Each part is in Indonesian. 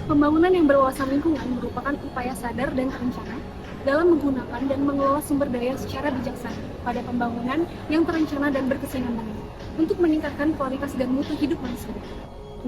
Pembangunan yang berwawasan lingkungan merupakan upaya sadar dan terencana dalam menggunakan dan mengelola sumber daya secara bijaksana pada pembangunan yang terencana dan berkesinambungan untuk meningkatkan kualitas dan mutu hidup manusia.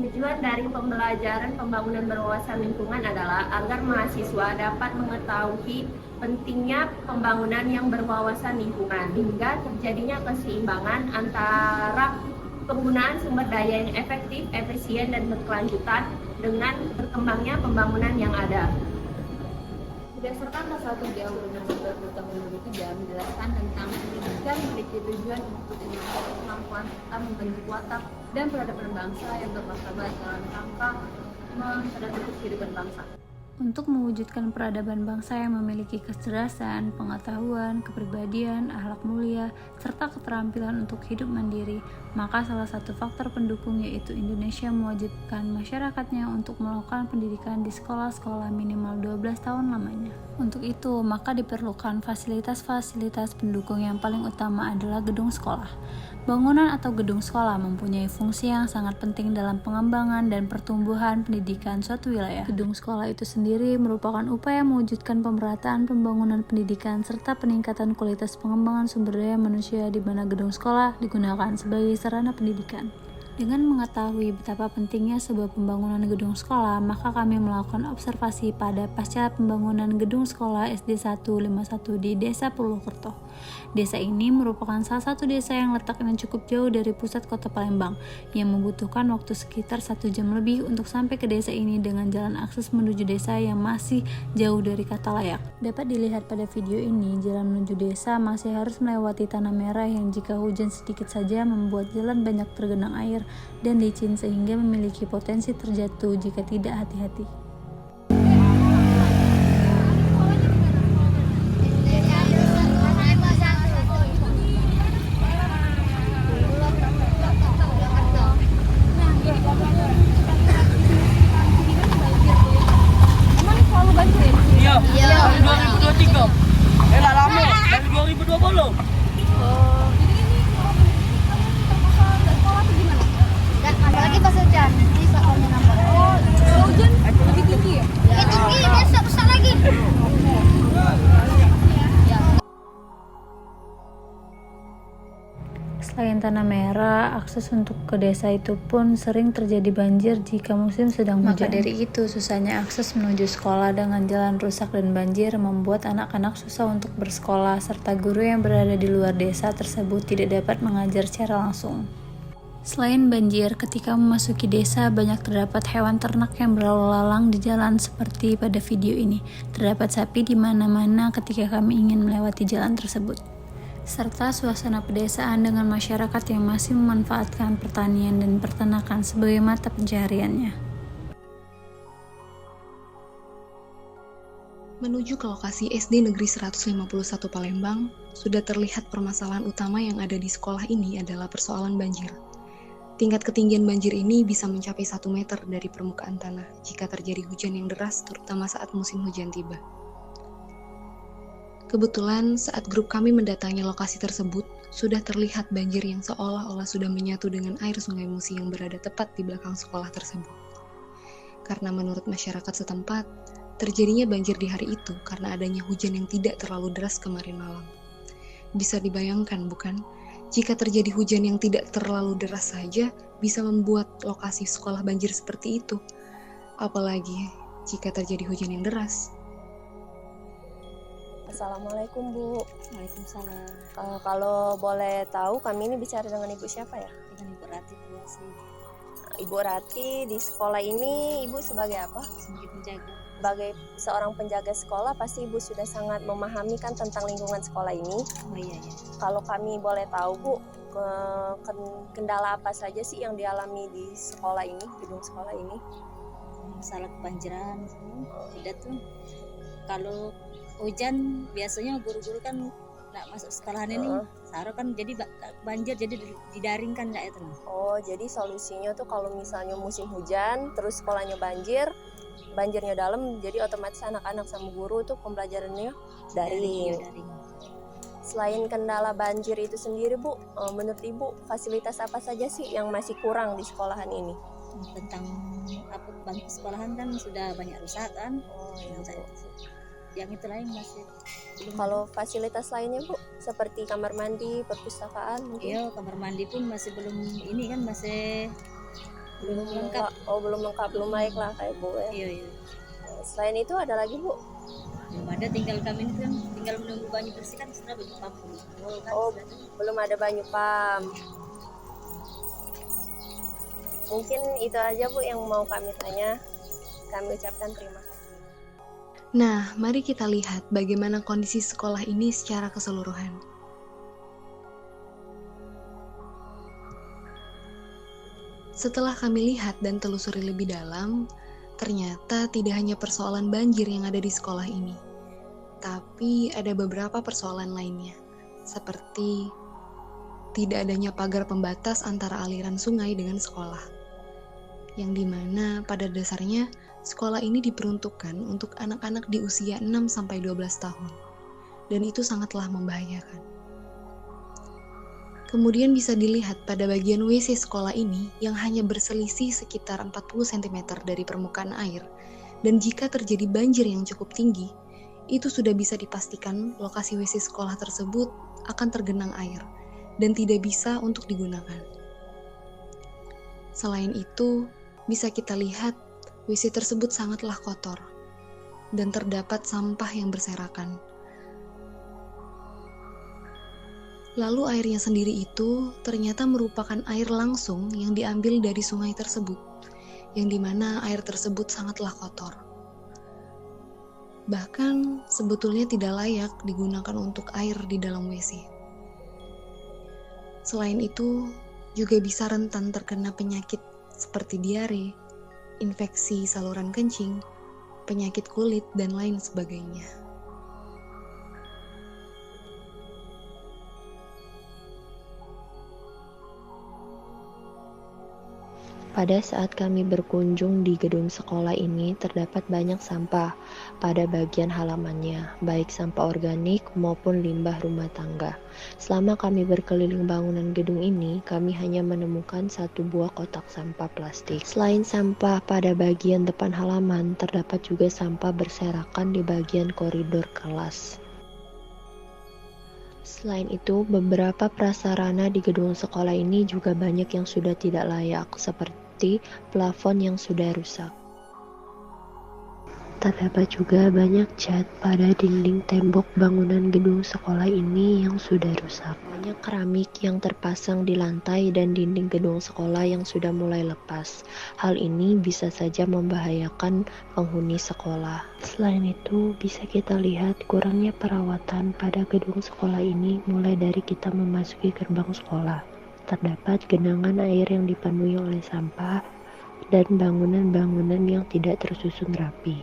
Tujuan dari pembelajaran pembangunan berwawasan lingkungan adalah agar mahasiswa dapat mengetahui pentingnya pembangunan yang berwawasan lingkungan hingga terjadinya keseimbangan antara penggunaan sumber daya yang efektif, efisien, dan berkelanjutan dengan berkembangnya pembangunan yang ada. Berdasarkan pasal 7 Undang-Undang 2023 menjelaskan tentang pendidikan memiliki tujuan untuk meningkatkan kemampuan serta membentuk watak dan peradaban bangsa yang bermartabat dalam rangka mencerdas kehidupan bangsa. Untuk mewujudkan peradaban bangsa yang memiliki kecerdasan, pengetahuan, kepribadian, akhlak mulia, serta keterampilan untuk hidup mandiri, maka salah satu faktor pendukung yaitu Indonesia mewajibkan masyarakatnya untuk melakukan pendidikan di sekolah-sekolah minimal 12 tahun lamanya. Untuk itu, maka diperlukan fasilitas-fasilitas pendukung yang paling utama adalah gedung sekolah. Bangunan atau gedung sekolah mempunyai fungsi yang sangat penting dalam pengembangan dan pertumbuhan pendidikan suatu wilayah. Gedung sekolah itu sendiri merupakan upaya mewujudkan pemerataan pembangunan pendidikan serta peningkatan kualitas pengembangan sumber daya manusia di mana gedung sekolah digunakan sebagai sarana pendidikan. Dengan mengetahui betapa pentingnya sebuah pembangunan gedung sekolah, maka kami melakukan observasi pada pasca pembangunan gedung sekolah SD 151 di Desa Purwokerto. Desa ini merupakan salah satu desa yang letaknya cukup jauh dari pusat kota Palembang, yang membutuhkan waktu sekitar 1 jam lebih untuk sampai ke desa ini dengan jalan akses menuju desa yang masih jauh dari kata layak. Dapat dilihat pada video ini, jalan menuju desa masih harus melewati tanah merah yang jika hujan sedikit saja membuat jalan banyak tergenang air dan licin sehingga memiliki potensi terjatuh jika tidak hati-hati. Iya, dari 2023. Lah lama, dari 2020. Apalagi pas hujan, ini soalnya nambah. Hujan lebih tinggi ya? Itu tinggi, besar lagi. Selain tanah merah, akses untuk ke desa itu pun sering terjadi banjir jika musim sedang hujan. Maka dari itu, susahnya akses menuju sekolah dengan jalan rusak dan banjir membuat anak-anak susah untuk bersekolah, serta guru yang berada di luar desa tersebut tidak dapat mengajar secara langsung. Selain banjir, ketika memasuki desa banyak terdapat hewan ternak yang berlalu lalang di jalan seperti pada video ini. Terdapat sapi di mana-mana ketika kami ingin melewati jalan tersebut. Serta suasana pedesaan dengan masyarakat yang masih memanfaatkan pertanian dan peternakan sebagai mata pencahariannya. Menuju ke lokasi SD Negeri 151 Palembang, sudah terlihat permasalahan utama yang ada di sekolah ini adalah persoalan banjir. Tingkat ketinggian banjir ini bisa mencapai 1 meter dari permukaan tanah jika terjadi hujan yang deras, terutama saat musim hujan tiba. Kebetulan saat grup kami mendatangi lokasi tersebut, sudah terlihat banjir yang seolah-olah sudah menyatu dengan air Sungai Musi yang berada tepat di belakang sekolah tersebut. Karena menurut masyarakat setempat, terjadinya banjir di hari itu karena adanya hujan yang tidak terlalu deras kemarin malam. Bisa dibayangkan bukan? Jika terjadi hujan yang tidak terlalu deras saja, bisa membuat lokasi sekolah banjir seperti itu. Apalagi jika terjadi hujan yang deras. Assalamualaikum Bu. Waalaikumsalam. Kalau boleh tahu kami ini bicara dengan Ibu siapa ya? Dengan Ibu Rati Buasi, Ibu Rati, di sekolah ini Ibu sebagai apa? sebagai penjaga. Sebagai seorang penjaga sekolah pasti Ibu sudah sangat memahami kan tentang lingkungan sekolah ini. Oh iya ya. Kalau kami boleh tahu Bu, kendala apa saja sih yang dialami di sekolah ini, gedung sekolah ini? Masalah kebanjiran tidak tuh. Kalau hujan biasanya guru-guru kan nggak masuk sekolahan ini, seharusnya kan jadi banjir jadi didaringkan nggak itu. Oh, jadi solusinya tuh kalau misalnya musim hujan terus sekolahnya banjirnya dalam, jadi otomatis anak-anak sama guru tuh pembelajarannya daring. Selain kendala banjir itu sendiri Bu, menurut Ibu fasilitas apa saja sih yang masih kurang di sekolahan ini? tentang apa bangku sekolahan kan sudah banyak rusak kan. Yang itu lain masih belum. Kalau fasilitas lainnya Bu, seperti kamar mandi, perpustakaan mungkin? Iya, kamar mandi pun masih belum ini kan, masih belum lengkap. Oh, belum lengkap, belum baik lah kayak Bu ya. Iya. Selain itu ada lagi Bu? Belum ada, tinggal kami ini kan tinggal menunggu banyu bersih kan, sudah banyu pam. Oh, belum ada banyu pam. Mungkin itu aja Bu yang mau kami tanya. Kami ucapkan terima kasih. Nah, mari kita lihat bagaimana kondisi sekolah ini secara keseluruhan. Setelah kami lihat dan telusuri lebih dalam, ternyata tidak hanya persoalan banjir yang ada di sekolah ini, tapi ada beberapa persoalan lainnya, seperti tidak adanya pagar pembatas antara aliran sungai dengan sekolah, yang dimana pada dasarnya sekolah ini diperuntukkan untuk anak-anak di usia 6-12 tahun, dan itu sangatlah membahayakan. Kemudian bisa dilihat pada bagian WC sekolah ini yang hanya berselisih sekitar 40 cm dari permukaan air, dan jika terjadi banjir yang cukup tinggi, itu sudah bisa dipastikan lokasi WC sekolah tersebut akan tergenang air, dan tidak bisa untuk digunakan. Selain itu, bisa kita lihat WC tersebut sangatlah kotor, dan terdapat sampah yang berserakan. Lalu airnya sendiri itu ternyata merupakan air langsung yang diambil dari sungai tersebut, yang dimana air tersebut sangatlah kotor. Bahkan sebetulnya tidak layak digunakan untuk air di dalam WC. Selain itu, juga bisa rentan terkena penyakit seperti diare, infeksi saluran kencing, penyakit kulit, dan lain sebagainya. Pada saat kami berkunjung di gedung sekolah ini, terdapat banyak sampah pada bagian halamannya, baik sampah organik maupun limbah rumah tangga. Selama kami berkeliling bangunan gedung ini, kami hanya menemukan satu buah kotak sampah plastik. Selain sampah pada bagian depan halaman, terdapat juga sampah berserakan di bagian koridor kelas. Selain itu, beberapa prasarana di gedung sekolah ini juga banyak yang sudah tidak layak, seperti plafon yang sudah rusak. Terdapat juga banyak cat pada dinding tembok bangunan gedung sekolah ini yang sudah rusak. Banyak keramik yang terpasang di lantai dan dinding gedung sekolah yang sudah mulai lepas. Hal ini bisa saja membahayakan penghuni sekolah. Selain itu, bisa kita lihat kurangnya perawatan pada gedung sekolah ini mulai dari kita memasuki gerbang sekolah. Terdapat genangan air yang dipenuhi oleh sampah dan bangunan-bangunan yang tidak tersusun rapi.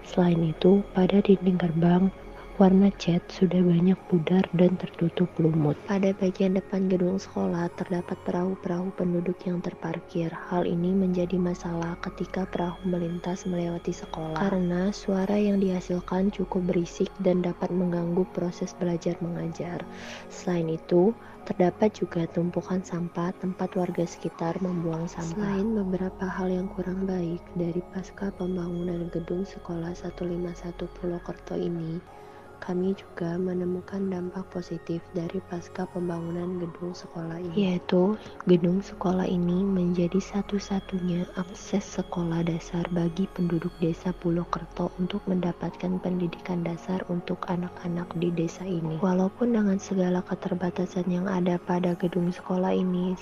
Selain itu, pada dinding gerbang, warna cat sudah banyak pudar dan tertutup lumut. Pada bagian depan gedung sekolah terdapat perahu-perahu penduduk yang terparkir. Hal ini menjadi masalah ketika perahu melintas melewati sekolah, karena suara yang dihasilkan cukup berisik dan dapat mengganggu proses belajar mengajar. Selain itu, terdapat juga tumpukan sampah tempat warga sekitar membuang sampah. Selain beberapa hal yang kurang baik dari pasca pembangunan gedung sekolah 151 Purwokerto ini, kami juga menemukan dampak positif dari pasca pembangunan gedung sekolah ini, yaitu gedung sekolah ini menjadi satu-satunya akses sekolah dasar bagi penduduk desa Purwokerto untuk mendapatkan pendidikan dasar untuk anak-anak di desa ini. Walaupun dengan segala keterbatasan yang ada pada gedung sekolah ini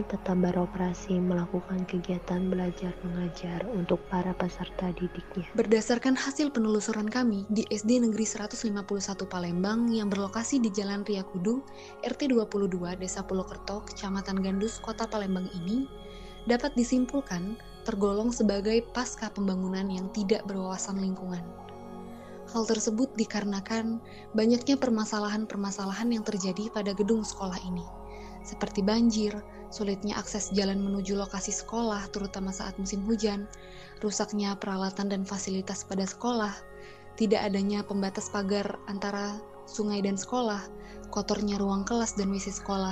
tetap beroperasi melakukan kegiatan belajar mengajar untuk para peserta didiknya. Berdasarkan hasil penelusuran kami di SD Negeri 151 Palembang yang berlokasi di Jalan Ria Kudu, RT 22, Desa Purwokerto, Kecamatan Gandus, Kota Palembang ini dapat disimpulkan tergolong sebagai pasca pembangunan yang tidak berwawasan lingkungan. Hal tersebut dikarenakan banyaknya permasalahan-permasalahan yang terjadi pada gedung sekolah ini, seperti banjir, sulitnya akses jalan menuju lokasi sekolah terutama saat musim hujan, rusaknya peralatan dan fasilitas pada sekolah, tidak adanya pembatas pagar antara sungai dan sekolah, kotornya ruang kelas dan WC sekolah,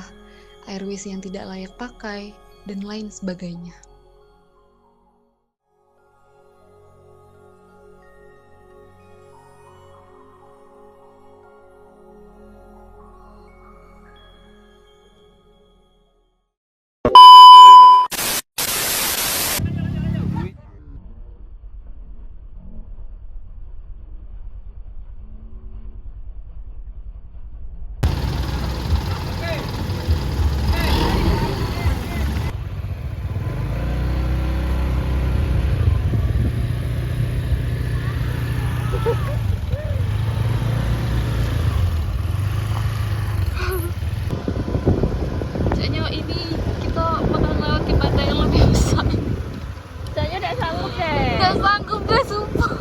air WC yang tidak layak pakai, dan lain sebagainya. Gak sanggup deh, sumpah.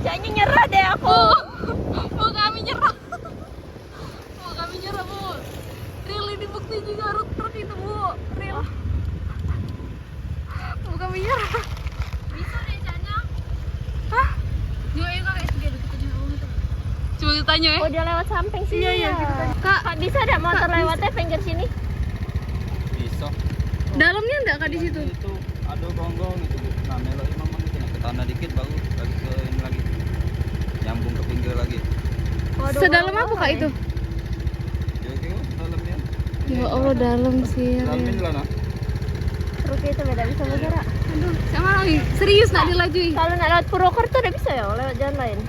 Kayaknya nyerah deh aku. Mau kami nyerah. Mau kami nyerah, Bu. Real ini bukti juga truk itu, Bu. Real. Mau kami nyerah. Bisa deh, Canya. Hah? Yuk, ayo kakak kita tanya. Coba kita tanya ya. Oh, dia lewat samping sini. Iya, ya. kita tanya. Kak, Kak, bisa ada motor lewatnya pinggir sini? Bisa. dalamnya enggak Kak di situ? Itu ada gonggong itu. Nah, meloknya memang itu ke tanah dikit baru lagi ke ini lagi. Nyambung ke pinggir lagi. Sedalam apa Kak itu? Ya oke, dalamnya. Ya Allah, dalam sih. Dalamnya lah nah. Truk itu beda bisa bergerak. Aduh, sama lagi. Serius nak dilajui. Kalau nak lewat Purwokerto udah bisa ya, lewat jalan lain.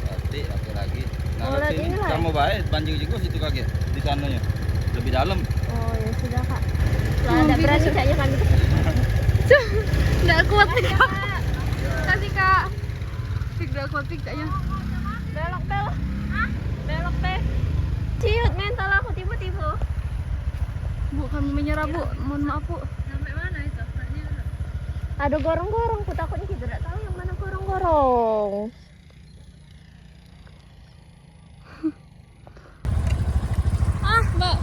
Berarti lagi. Nah, Oh, lihat sini ini lah. kamu baik banjir juga situ kaget di sananya. Lebih dalam. Oh ya sudah Kak. Lah ada berani kayaknya kami. Enggak kuat nih Kak. Kasih Kak. Tidak kuat kayaknya. Belok belok. Belok teh. Ciut mental aku tiba-tiba. Bu, kami menyerah Bu. Mohon maaf Bu. Sampai mana itu? Ada gorong-gorong, ku takutnya kita tidak tahu yang mana gorong-gorong. Mbak.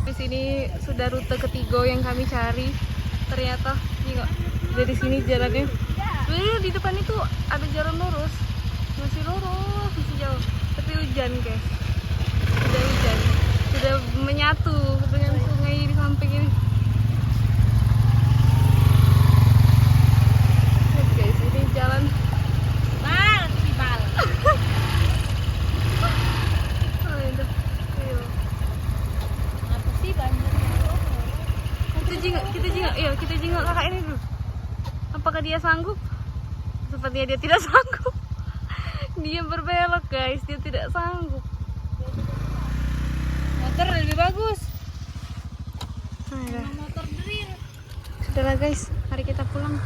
Di sini sudah rute ketiga yang kami cari. Ternyata ini kok dari sini jalannya. Sebenarnya di depan itu ada jalan lurus. Masih lurus, masih jauh. Tapi hujan, guys. Sudah hujan. Sudah menyatu dengan sungai di samping ini. Lihat guys, ini jalan. Kita jenguk kakak ini dulu. Apakah dia sanggup? Sepertinya dia tidak sanggup. Dia berbelok guys, dia tidak sanggup. Motor lebih bagus. Motor drill. Sudahlah guys, mari kita pulang.